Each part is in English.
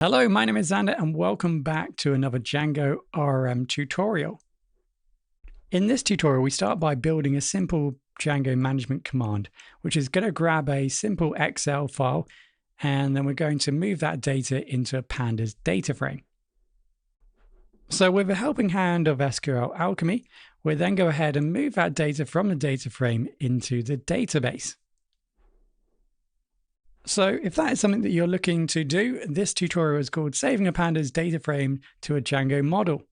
Hello, my name is Xander and welcome back to another Django RM tutorial. In this tutorial, we start by building a simple Django management command, which is going to grab a simple Excel file, and then we're going to move that data into a Pandas DataFrame. So with the helping hand of SQL Alchemy, we'll then go ahead and move that data from the data frame into the database. So if that is something that you're looking to do, this tutorial is called Saving a Pandas Data Frame to a Django Model.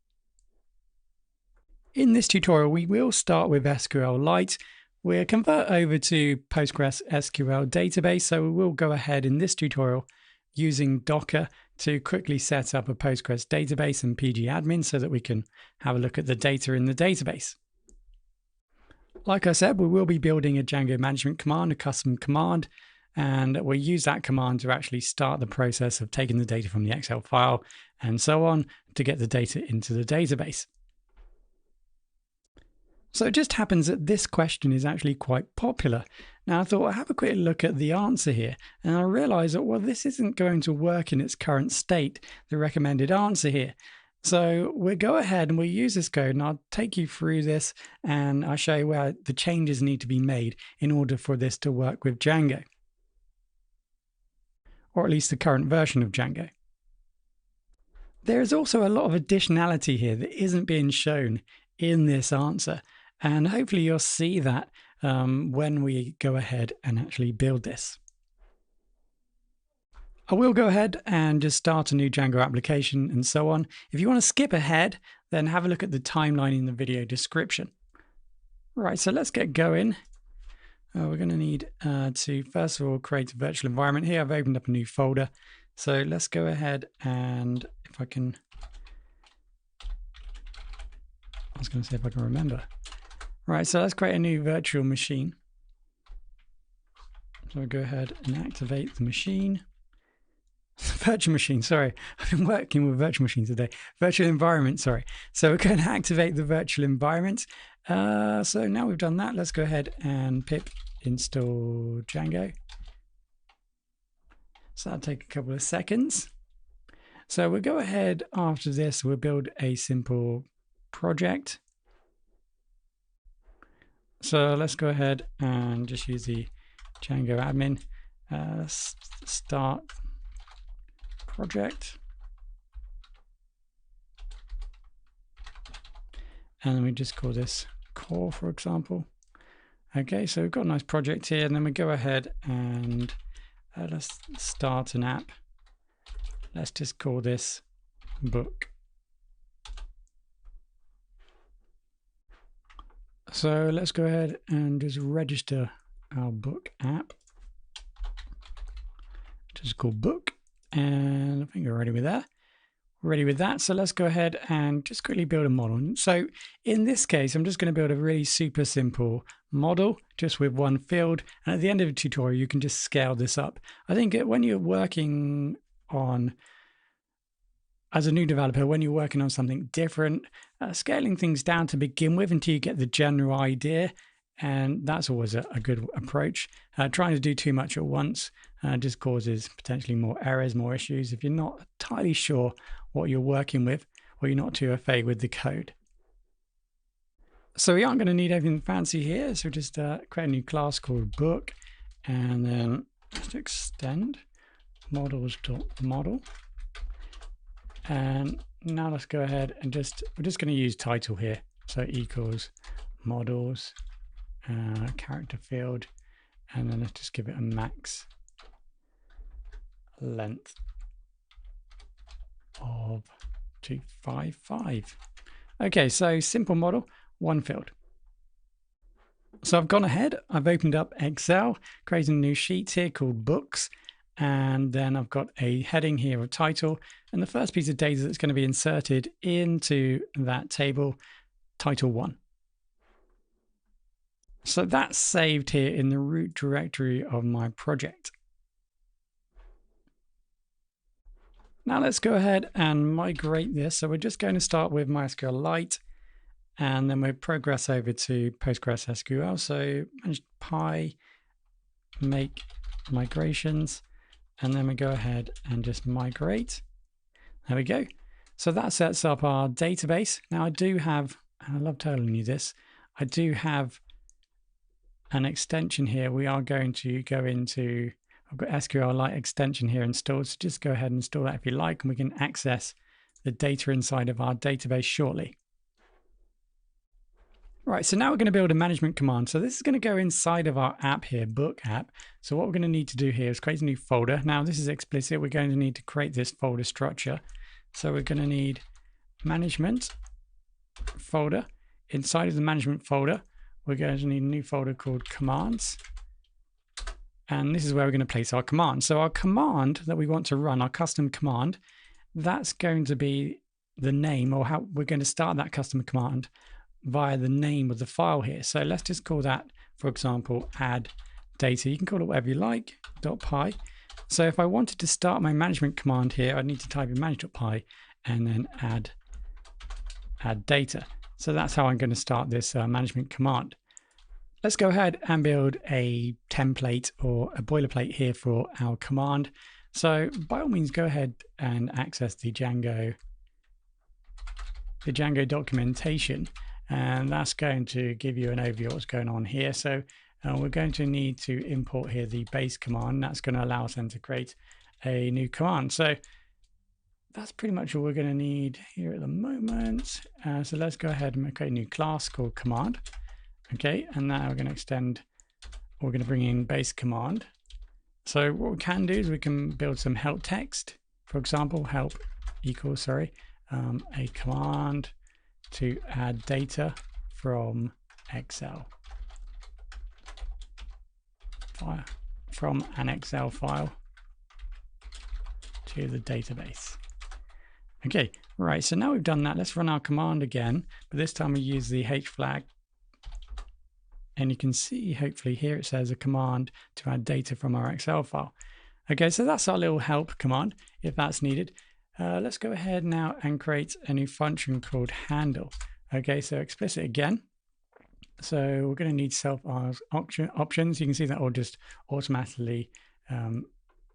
In this tutorial, we will start with SQLite. We'll convert over to PostgreSQL database. So we will go ahead in this tutorial using Docker to quickly set up a Postgres database and pgadmin so that we can have a look at the data in the database. Like I said, we will be building a Django management command, a custom command, and we'll use that command to actually start the process of taking the data from the Excel file and so on to get the data into the database. So it just happens that this question is actually quite popular. Now I thought I'll have a quick look at the answer here, and I realized that, well, this isn't going to work in its current state, the recommended answer here. So we'll go ahead and we'll use this code, and I'll take you through this and I'll show you where the changes need to be made in order for this to work with Django, or at least the current version of Django. There is also a lot of additionality here that isn't being shown in this answer, and hopefully you'll see that when we go ahead and actually build this. I will go ahead and just start a new Django application and so on. If you want to skip ahead, then have a look at the timeline in the video description. Right, so let's get going. We're going to need to, first of all, create a virtual environment here. I've opened up a new folder. So let's go ahead and if I can, I was going to say if I can remember. Right, so let's create a new virtual machine. So I'll go ahead and activate the machine. Virtual machine, sorry. I've been working with virtual machines today. Virtual environment, sorry. So we're going to activate the virtual environment. So now we've done that, let's go ahead and pip install Django. So that'll take a couple of seconds. So we'll go ahead after this, we'll build a simple project. So let's go ahead and just use the Django admin, start project. And then we just call this core, for example. Okay, so we've got a nice project here, and then we go ahead and let's start an app. Let's just call this book. So let's go ahead and just register our book app, which is called book. And I think we're ready with that. Ready with that. So let's go ahead and just quickly build a model. So in this case, I'm just going to build a really super simple model just with one field. And at the end of the tutorial, you can just scale this up. I think when you're working on, as a new developer, when you're working on something different, scaling things down to begin with until you get the general idea. And that's always a good approach. Trying to do too much at once just causes potentially more errors, more issues if you're not entirely sure what you're working with or you're not too au fait with the code. So we aren't going to need anything fancy here. So just create a new class called book, and then just extend models.model. And now let's go ahead and we're just going to use title here. So equals models. Character field, and then let's just give it a max length of 255. Okay, so simple model, one field. So I've gone ahead, I've opened up Excel, created a new sheet here called books, and then I've got a heading here of title, and the first piece of data that's going to be inserted into that table, title 1. So that's saved here in the root directory of my project. Now let's go ahead and migrate this. So we're just going to start with MySQLite, and then we'll progress over to PostgreSQL. So manage py make migrations, and then we go ahead and just migrate. There we go. So that sets up our database. Now I do have, and I love telling you this, I do have an extension here. We are going to go into, I've got SQLite extension here installed. So just go ahead and install that if you like, and we can access the data inside of our database shortly. Right, so now we're going to build a management command. So this is going to go inside of our app here, book app. So what we're going to need to do here is create a new folder. Now this is explicit. We're going to need to create this folder structure. So we're going to need management folder. Inside of the management folder, we're going to need a new folder called commands. And this is where we're going to place our command. So our command that we want to run, our custom command, that's going to be the name, or how we're going to start that custom command via the name of the file here. So let's just call that, for example, add data. You can call it whatever you like, .py. So if I wanted to start my management command here, I'd need to type in manage.py and then add data. So that's how I'm going to start this management command. Let's go ahead and build a template or a boilerplate here for our command. So by all means, go ahead and access the Django documentation. And that's going to give you an overview of what's going on here. So we're going to need to import here the base command. That's going to allow us then to create a new command. So that's pretty much all we're going to need here at the moment. So let's go ahead and create a new class called command. Okay, and now we're going to extend, we're going to bring in base command. So what we can do is we can build some help text. For example, help equals, a command to add data from Excel file, from an Excel file to the database. Okay, right, so now we've done that, let's run our command again, but this time we use the H flag. And you can see, hopefully here it says a command to add data from our Excel file. Okay, so that's our little help command, if that's needed. Let's go ahead now and create a new function called handle. Okay, so explicit again. So we're going to need self-ask options. You can see that all just automatically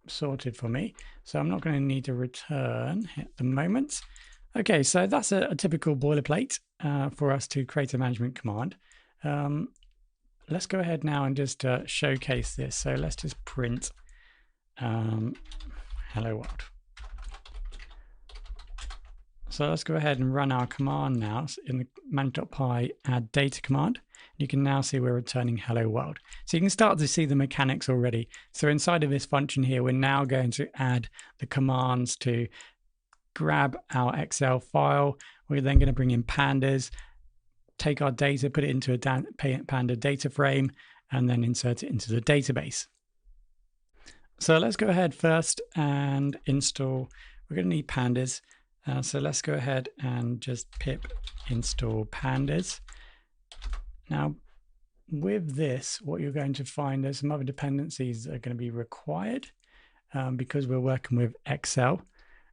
sorted for me. So I'm not going to need to return at the moment. Okay, so that's a typical boilerplate for us to create a management command. Let's go ahead now and just showcase this. So let's just print hello world. So let's go ahead and run our command now in the manage.py add data command. You can now see we're returning hello world. So you can start to see the mechanics already. So inside of this function here, we're now going to add the commands to grab our Excel file. We're then going to bring in pandas, take our data, put it into a Panda DataFrame, and then insert it into the database. So let's go ahead first and install. We're going to need pandas. So let's go ahead and just pip install pandas. Now, with this, what you're going to find, there's some other dependencies that are going to be required because we're working with Excel.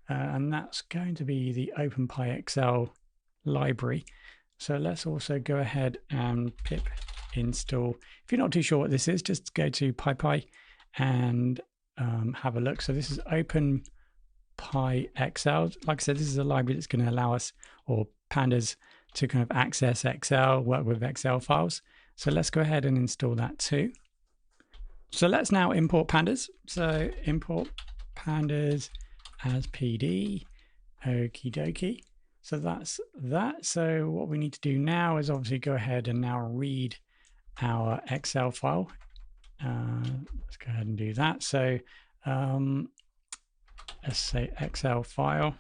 And that's going to be the OpenPyXL library. So let's also go ahead and pip install. If you're not too sure what this is, just go to PyPy and have a look. So this is OpenPyXL. Like I said, this is a library that's going to allow us, or pandas, to kind of access Excel, work with Excel files. So let's go ahead and install that too. So let's now import pandas. So import pandas as PD. Okie dokie. So that's that. So what we need to do now is obviously go ahead and now read our Excel file. Let's go ahead and do that. So let's say Excel file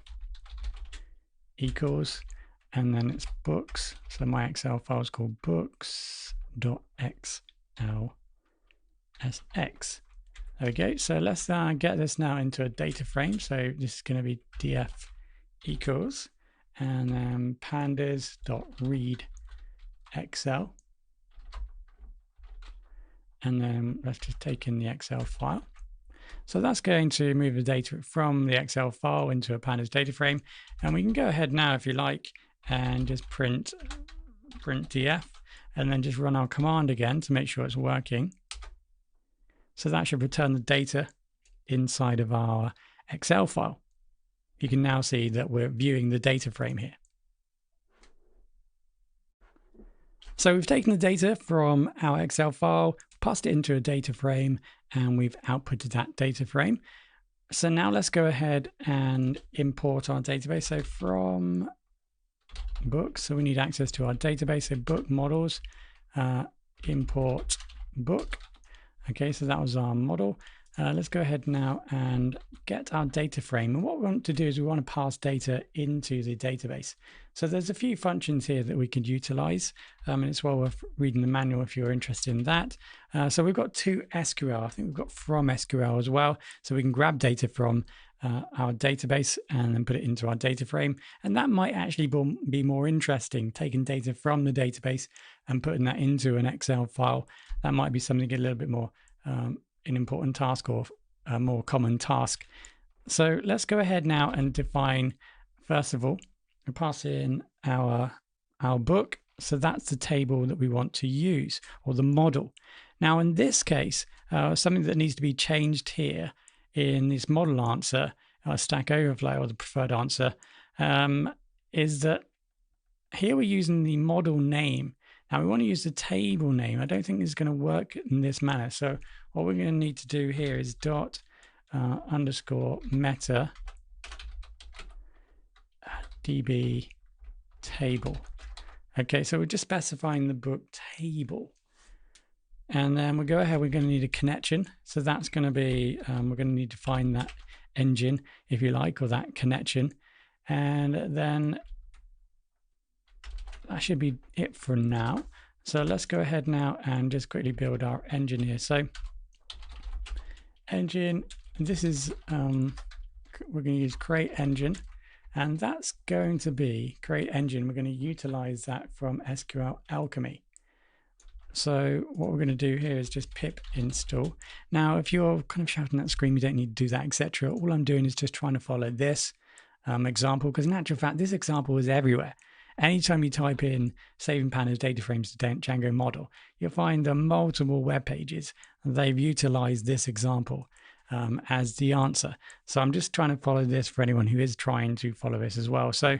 equals, and then it's books. So my Excel file is called books.xlsx. There we go. So let's get this now into a data frame. So this is going to be df equals, and then pandas.read Excel. And then let's just take in the Excel file. So that's going to move the data from the Excel file into a pandas data frame. And we can go ahead now, if you like, and just print df, and then just run our command again to make sure it's working. So that should return the data inside of our Excel file. you can now see that we're viewing the data frame here. So we've taken the data from our Excel file, passed it into a data frame, and we've outputted that data frame. So now let's go ahead and import our database. So from book, so we need access to our database. So book models, import book. Okay, so that was our model. Let's go ahead now and get our data frame. And what we want to do is we want to pass data into the database. So there's a few functions here that we could utilize. And it's well worth reading the manual if you're interested in that. So we've got to SQL. I think we've got from SQL as well. So we can grab data from our database and then put it into our data frame. And that might actually be more interesting, taking data from the database and putting that into an Excel file. That might be something a little bit more an important task or a more common task. So let's go ahead now and define, first of all, we pass in our book. So that's the table that we want to use, or the model. Now in this case, something that needs to be changed here in this model answer, Stack Overflow, or the preferred answer, is that here we're using the model name. Now we want to use the table name. I don't think this is going to work in this manner. So what we're going to need to do here is underscore meta db table. Okay, so we're just specifying the book table. And then we'll go ahead, we're going to need a connection. So that's going to be, we're going to need to find that engine, if you like, or that connection. And then that should be it for now. So let's go ahead now and just quickly build our engine here. So engine, this is, we're going to use create engine, and that's going to be create engine. We're going to utilize that from SQL Alchemy. So what we're going to do here is just pip install. Now, if you're kind of shouting at the screen, you don't need to do that, etc. All I'm doing is just trying to follow this example, because in actual fact, this example is everywhere. Anytime you type in saving pandas dataframes to Django model, you'll find there are multiple web pages. They've utilized this example as the answer. So I'm just trying to follow this for anyone who is trying to follow this as well. So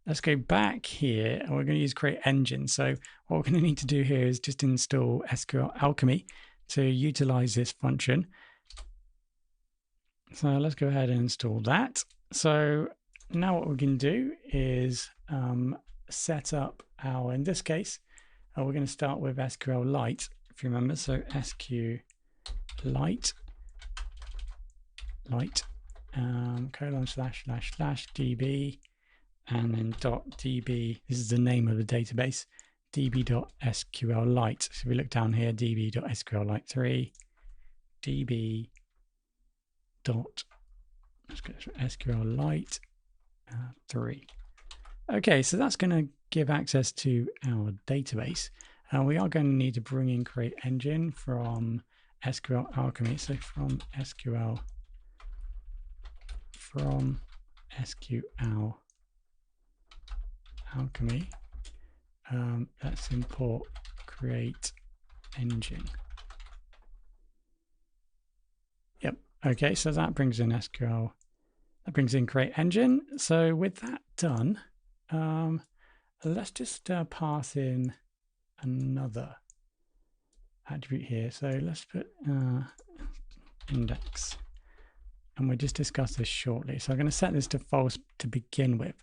let's go back here, and we're going to use create engine. So what we're going to need to do here is just install SQL Alchemy to utilize this function. So let's go ahead and install that. So now what we can do is set up our, in this case, we're going to start with SQLite, if you remember. So SQLite, ://db, and then .db, this is the name of the database, db.sqlite. So if we look down here, db.sqlite3, db. SQLite 3. Okay, so that's going to give access to our database. And we are going to need to bring in create engine from SQL Alchemy. So from SQL Alchemy, let's import create engine. Yep. Okay, so that brings in SQL. That brings in create engine. So with that done, let's just pass in another attribute here. So let's put index, and we'll just discuss this shortly. So I'm going to set this to false to begin with.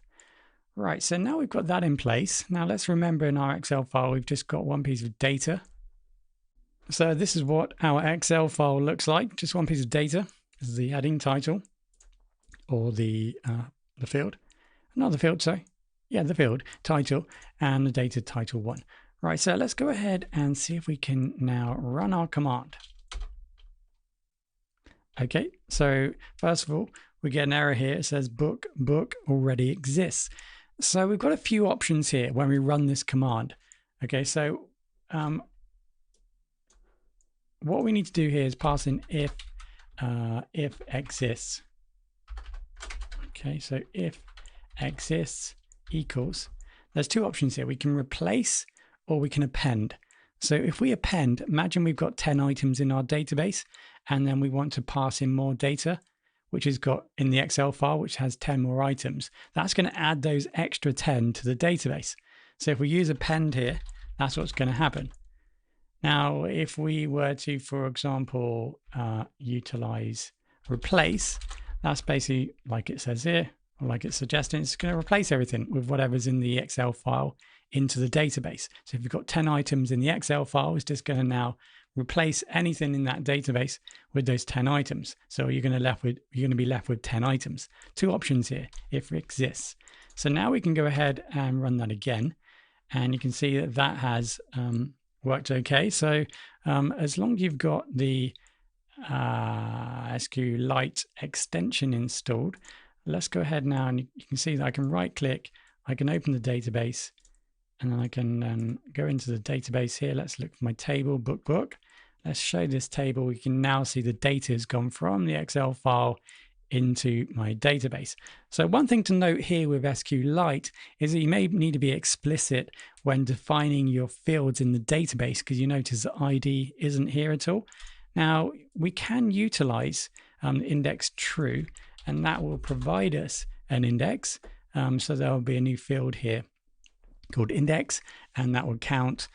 Right, so now we've got that in place. Now let's remember in our Excel file, we've just got one piece of data. So this is what our Excel file looks like, just one piece of data. This is the heading title, or the field, not the field, sorry. Yeah, the field title, and the data title 1. Right, so let's go ahead and see if we can now run our command. Okay, so first of all, we get an error here. It says book already exists. So we've got a few options here when we run this command. Okay, so what we need to do here is pass in if exists. Okay, so if exists equals, there's two options here. We can replace or we can append. So if we append, imagine we've got 10 items in our database and then we want to pass in more data. which has got in the Excel file, which has 10 more items, that's going to add those extra 10 to the database. So if we use append here, that's what's going to happen. Now, if we were to, for example, utilize replace, that's basically like it says here, or like it's suggesting, it's going to replace everything with whatever's in the Excel file into the database. So if you've got 10 items in the Excel file, it's just going to now replace anything in that database with those 10 items. So you're going to be left with 10 items. Two options here, if it exists. So now we can go ahead and run that again, and you can see that that has worked okay. So as long as you've got the SQLite extension installed, let's go ahead now, and you can see that I can right click, I can open the database, and then I can go into the database here. Let's look for my table, book. Let's show this table. We can now see the data has gone from the Excel file into my database. So one thing to note here with SQLite is that you may need to be explicit when defining your fields in the database, because you notice that ID isn't here at all. Now we can utilize index true, and that will provide us an index. So there will be a new field here called index, and that will count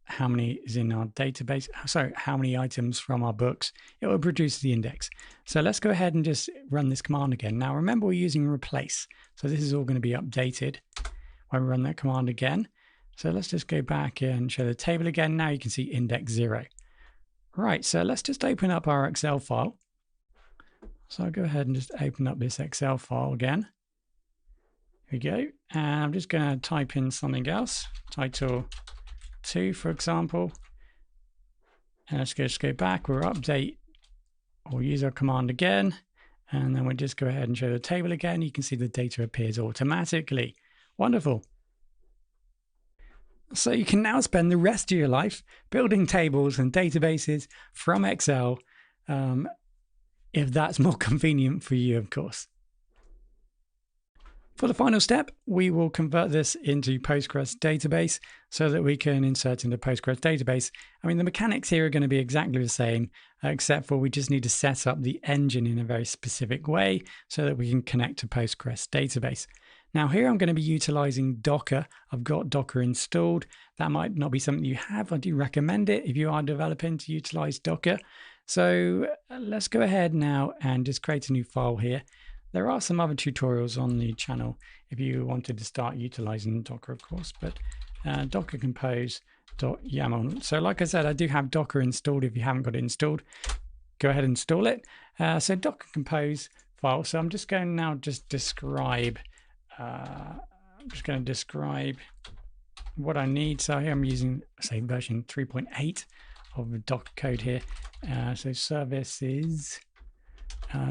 how many is in our database, sorry, how many items from our books. It will produce the index. So let's go ahead and just run this command again. Now remember, we're using replace, so this is all going to be updated when we run that command again. So let's just go back and show the table again. Now you can see index 0. Right, so let's just open up our Excel file. So I'll go ahead and just open up this Excel file again. Here we go, and I'm just going to type in something else, title 2 for example, and let's just go back, we'll update or use our command again, and then we'll just go ahead and show the table again. You can see the data appears automatically. Wonderful. So you can now spend the rest of your life building tables and databases from Excel, if that's more convenient for you, of course. For the final step, we will convert this into Postgres database so that we can insert into Postgres database. I mean, the mechanics here are going to be exactly the same, except for we just need to set up the engine in a very specific way so that we can connect to Postgres database. Now here I'm going to be utilizing Docker. I've got Docker installed. That might not be something you have. I do recommend it if you are developing to utilize Docker. So let's go ahead now and just create a new file here. There are some other tutorials on the channel if you wanted to start utilizing Docker, of course, but docker compose.yaml. So like I said, I do have Docker installed. If you haven't got it installed, go ahead and install it. So Docker compose file. So I'm just going to now just describe, what I need. So here I'm using, say, version 3.8 of the Docker code here. So services.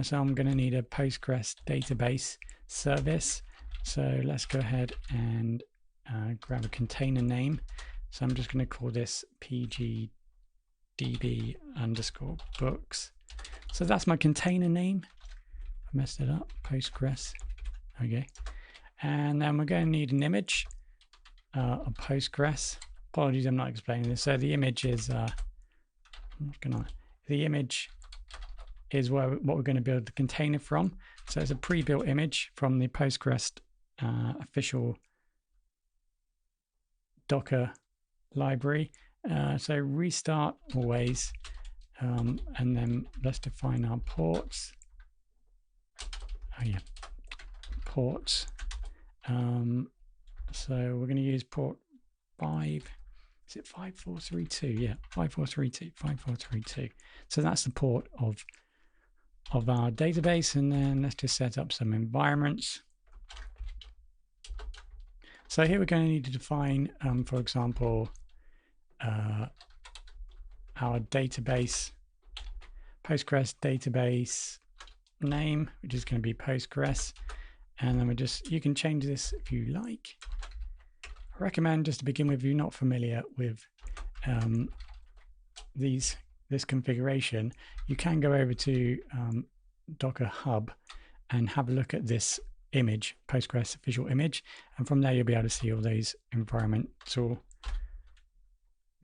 So I'm going to need a Postgres database service. So let's go ahead and grab a container name. So I'm just going to call this pgdb_books. So that's my container name. I messed it up. Postgres. Okay. And then we're going to need an image of Postgres. Apologies, I'm not explaining this. So the image is what we're going to build the container from. So it's a pre-built image from the Postgres official Docker library. So restart always, and then let's define our ports. Ports. So we're going to use port 5. Is it 5432? Yeah, 5432. So that's the port of our database, and then let's just set up some environments. So here we're going to need to define, for example, our database, Postgres database name, which is going to be Postgres, and then you can change this if you like. I recommend, just to begin with, if you're not familiar with this configuration, you can go over to Docker Hub and have a look at this image, Postgres official image, and from there you'll be able to see all those environmental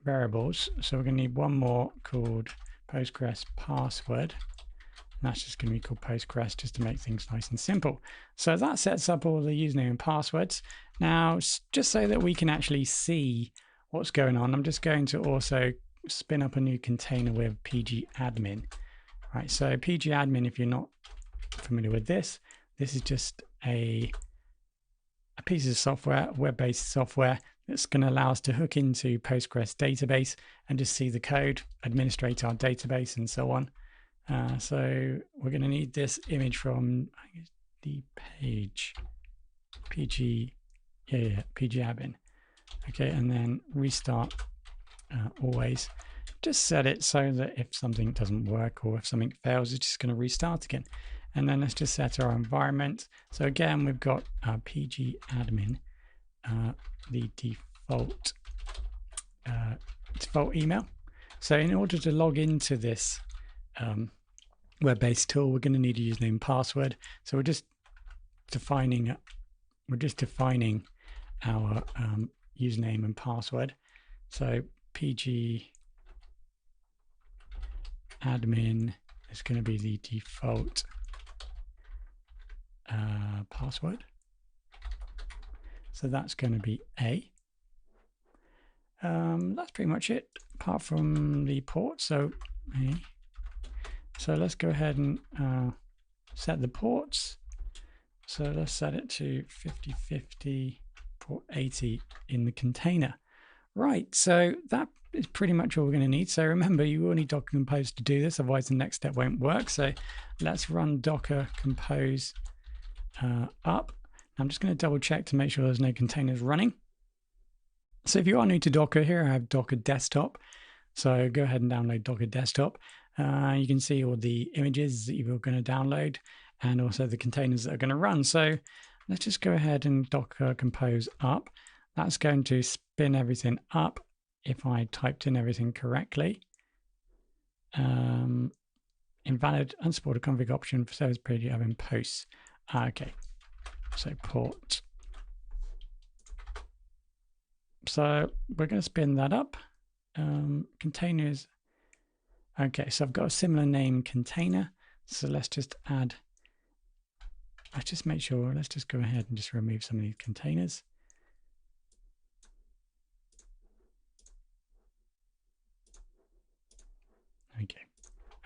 variables. So we're going to need one more called Postgres password. that's just going to be called Postgres, just to make things nice and simple. So that sets up all the username and passwords. Now, just so that we can actually see what's going on, I'm just going to also spin up a new container with pgadmin. Right, so pgadmin, if you're not familiar with this is just a piece of software, web-based software, that's going to allow us to hook into Postgres database and just see the code, administrate our database, and so on. So we're going to need this image from the page, pgadmin. Okay, and then restart always. Just set it so that if something doesn't work or if something fails, it's just going to restart again. And then let's just set our environment. So again, we've got pgadmin, the default email. So in order to log into this web-based tool, we're going to need a username and password. So we're just defining our username and password. So pgadmin is going to be the default password. So that's going to be A. That's pretty much it, apart from the port. So A. So let's go ahead and set the ports. So let's set it to 5050 port 80 in the container. Right, so that is pretty much all we're going to need. So remember, you will need Docker Compose to do this, otherwise the next step won't work. So let's run Docker Compose up. I'm just going to double check to make sure there's no containers running. So if you are new to Docker, here I have Docker Desktop. So go ahead and download Docker Desktop. You can see all the images that you're going to download and also the containers that are going to run. So let's just go ahead and Docker Compose up. That's going to spin everything up if I typed in everything correctly. Invalid, unsupported config option for service period you have in posts. Okay, so port. So we're going to spin that up. Containers. Okay, so I've got a similar name container. So let's just add, let's just make sure, let's just go ahead and just remove some of these containers.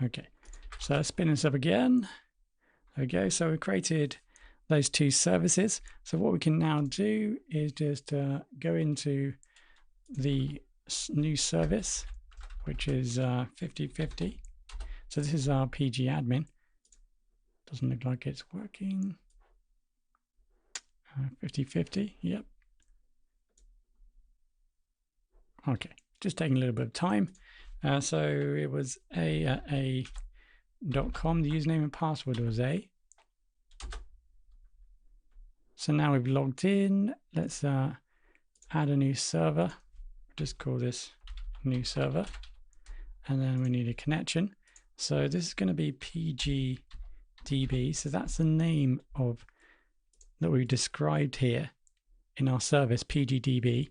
Okay, so let's spin this up again. There we go. So we created those two services. So what we can now do is just go into the new service, which is 5050. So this is our pgadmin. Doesn't look like it's working. 5050, yep. Okay, just taking a little bit of time. So it was a.com. The username and password was A. So now we've logged in. Let's add a new server. Just call this new server. And then we need a connection. So this is going to be pgdb. So that's the name of that we described here in our service, pgdb.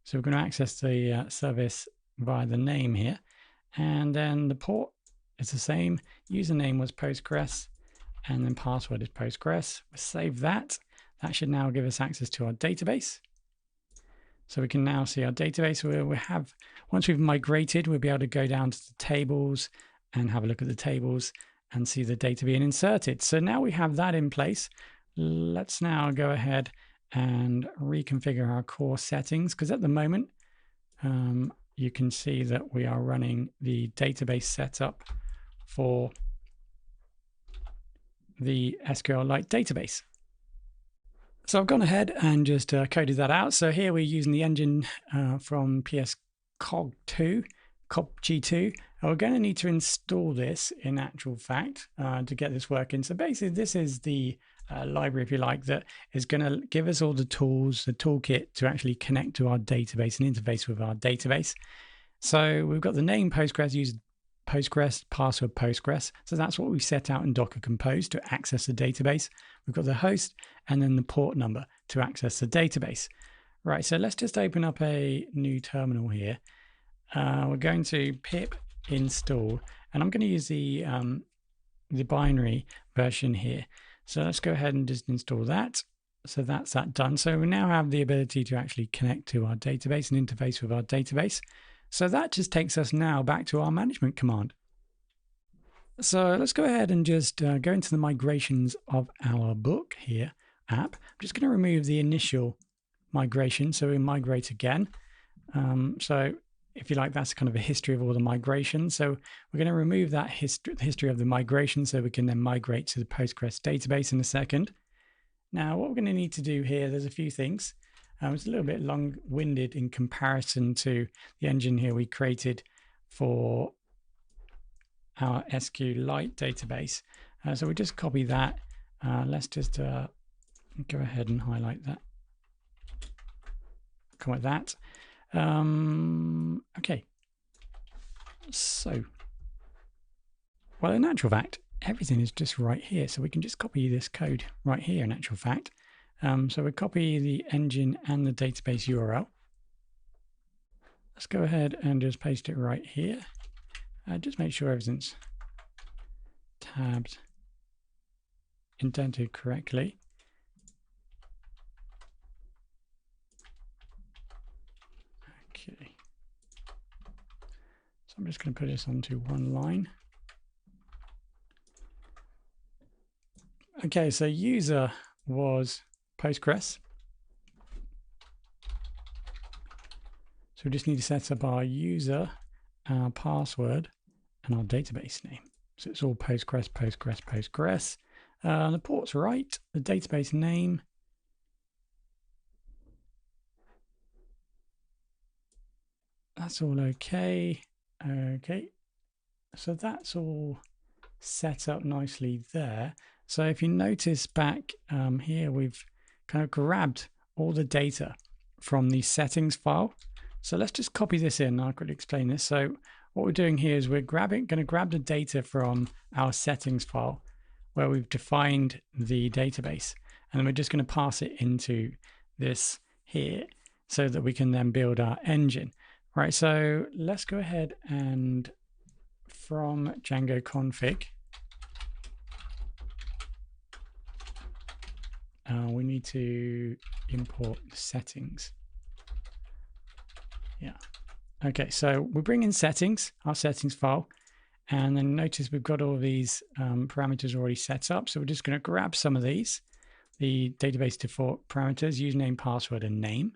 So we're going to access the service via the name here. And then the port is the same. Username was Postgres, and then password is Postgres. We'll save that. That should now give us access to our database. So we can now see our database. We have, once we've migrated, we'll be able to go down to the tables and have a look at the tables and see the data being inserted. So now we have that in place. Let's now go ahead and reconfigure our core settings, because at the moment, you can see that we are running the database setup for the SQLite database. So I've gone ahead and just coded that out. So here we're using the engine from PSCOG2, COP-G2. We're going to need to install this in actual fact to get this working. So basically this is the library, if you like, that is going to give us all the tools, the toolkit to actually connect to our database and interface with our database. So we've got the name Postgres, used Postgres, password Postgres. So that's what we set out in Docker Compose to access the database. We've got the host and then the port number to access the database. Right, so let's just open up a new terminal here. We're going to pip install, and I'm going to use the the binary version here. So let's go ahead and just install that. So that's that done. So we now have the ability to actually connect to our database and interface with our database. So that just takes us now back to our management command. So let's go ahead and just go into the migrations of our book here app. I'm just going to remove the initial migration, so we migrate again. So if you like, that's kind of a history of all the migrations. So we're going to remove that history of the migration so we can then migrate to the Postgres database in a second. Now, what we're going to need to do here, there's a few things. It's a little bit long-winded in comparison to the engine here we created for our SQLite database. So we just copy that. Let's just go ahead and highlight that. Comment that. Okay. So, well, in actual fact, everything is just right here. So we can just copy this code right here in actual fact. So we copy the engine and the database URL. Let's go ahead and just paste it right here. Just make sure everything's tabbed, indented correctly. Okay. So I'm just going to put this onto one line. Okay, so user was Postgres. So we just need to set up our user, our password, and our database name. So it's all Postgres, Postgres, Postgres. The port's right, the database name. That's all okay. Okay, so that's all set up nicely there. So if you notice back here, we've kind of grabbed all the data from the settings file. So let's just copy this in. I'll quickly explain this. So what we're doing here is we're going to grab the data from our settings file where we've defined the database. And then we're just going to pass it into this here so that we can then build our engine. Right, so let's go ahead and from Django config, we need to import the settings. Yeah. Okay, so we bring in settings, our settings file, and then notice we've got all these parameters already set up. So we're just going to grab some of these, the database default parameters, username, password, and name.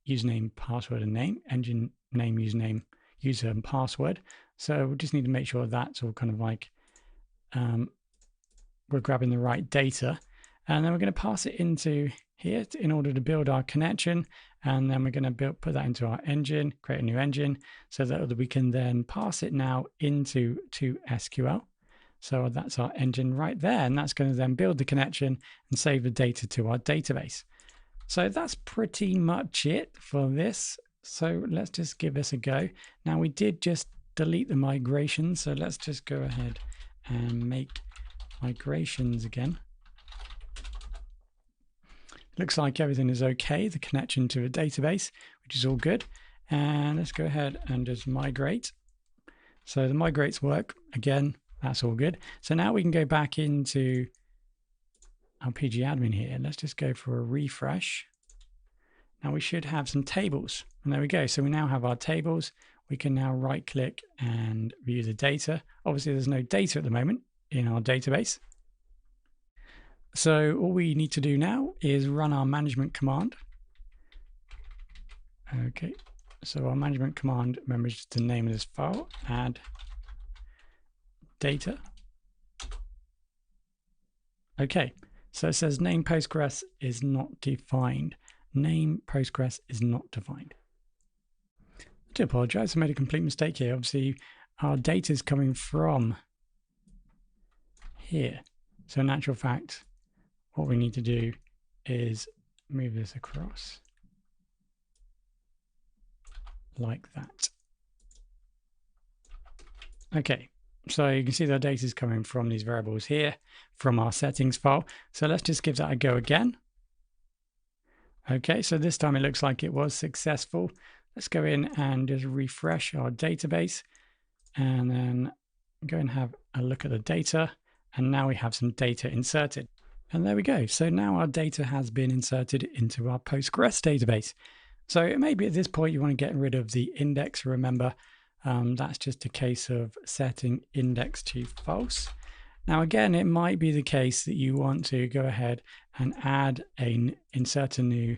Username, password, and name, engine name, username, user, and password. So we just need to make sure that's all kind of like we're grabbing the right data. And then we're going to pass it into here in order to build our connection. And then we're going to put that into our engine, create a new engine, so that we can then pass it now into SQL. So that's our engine right there. And that's going to then build the connection and save the data to our database. So that's pretty much it for this. So let's just give this a go. Now we did just delete the migration. So let's just go ahead and make migrations again. Looks like everything is okay. The connection to a database, which is all good. And let's go ahead and just migrate. So the migrates work again. That's all good. So now we can go back into our PG admin here. Let's just go for a refresh. Now we should have some tables. And there we go. So we now have our tables. We can now right click and view the data. Obviously there's no data at the moment in our database. So all we need to do now is run our management command. Okay, so our management command, remember, is the name of this file, add data. Okay, so it says name Postgres is not defined. Name Postgres is not defined. I do apologize, I made a complete mistake here. Obviously, our data is coming from here. So in actual fact, what we need to do is move this across like that. Okay, so you can see the data is coming from these variables here from our settings file. So let's just give that a go again. Okay, so this time it looks like it was successful. Let's go in and just refresh our database and then Go and have a look at the data, and now we have some data inserted. And there we go. So now our data has been inserted into our Postgres database. So maybe at this point you want to get rid of the index. Remember, that's just a case of setting index to false. Now again, it might be the case that you want to go ahead and insert a new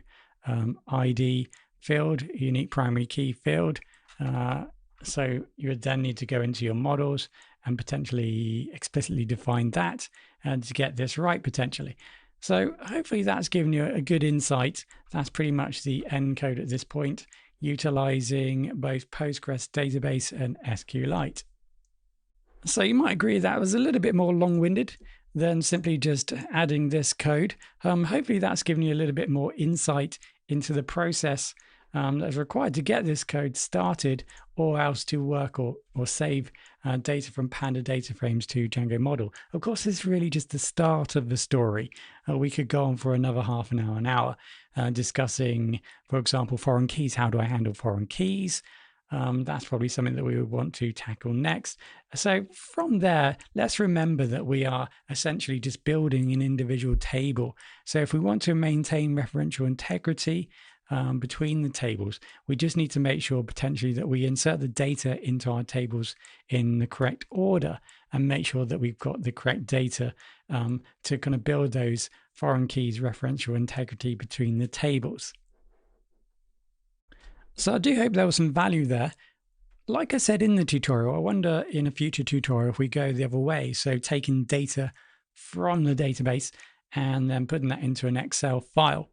ID field, unique primary key field. So you would then need to go into your models and potentially explicitly define that and to get this right potentially. So hopefully that's given you a good insight. That's pretty much the end code at this point, utilizing both Postgres database and SQLite. So you might agree that was a little bit more long-winded than simply just adding this code. Hopefully that's given you a little bit more insight into the process that is required to get this code started, or else to work or save data from Panda DataFrames to Django model. Of course, this is really just the start of the story. We could go on for another half an hour, discussing, for example, foreign keys. How do I handle foreign keys? That's probably something that we would want to tackle next. So from there, let's remember that we are essentially just building an individual table. So if we want to maintain referential integrity between the tables, we just need to make sure potentially that we insert the data into our tables in the correct order and make sure that we've got the correct data to kind of build those foreign keys referential integrity between the tables. So I do hope there was some value there. Like I said in the tutorial, I wonder in a future tutorial if we go the other way, so taking data from the database and then putting that into an Excel file.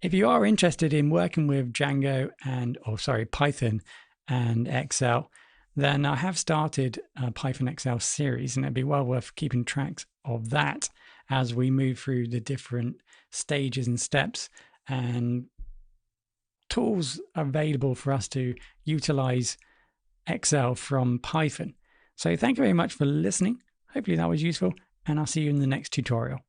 If you are interested in working with Django Python and Excel, then I have started a Python Excel series, and it'd be well worth keeping track of that as we move through the different stages and steps and tools available for us to utilize Excel from Python. So thank you very much for listening. Hopefully that was useful, and I'll see you in the next tutorial.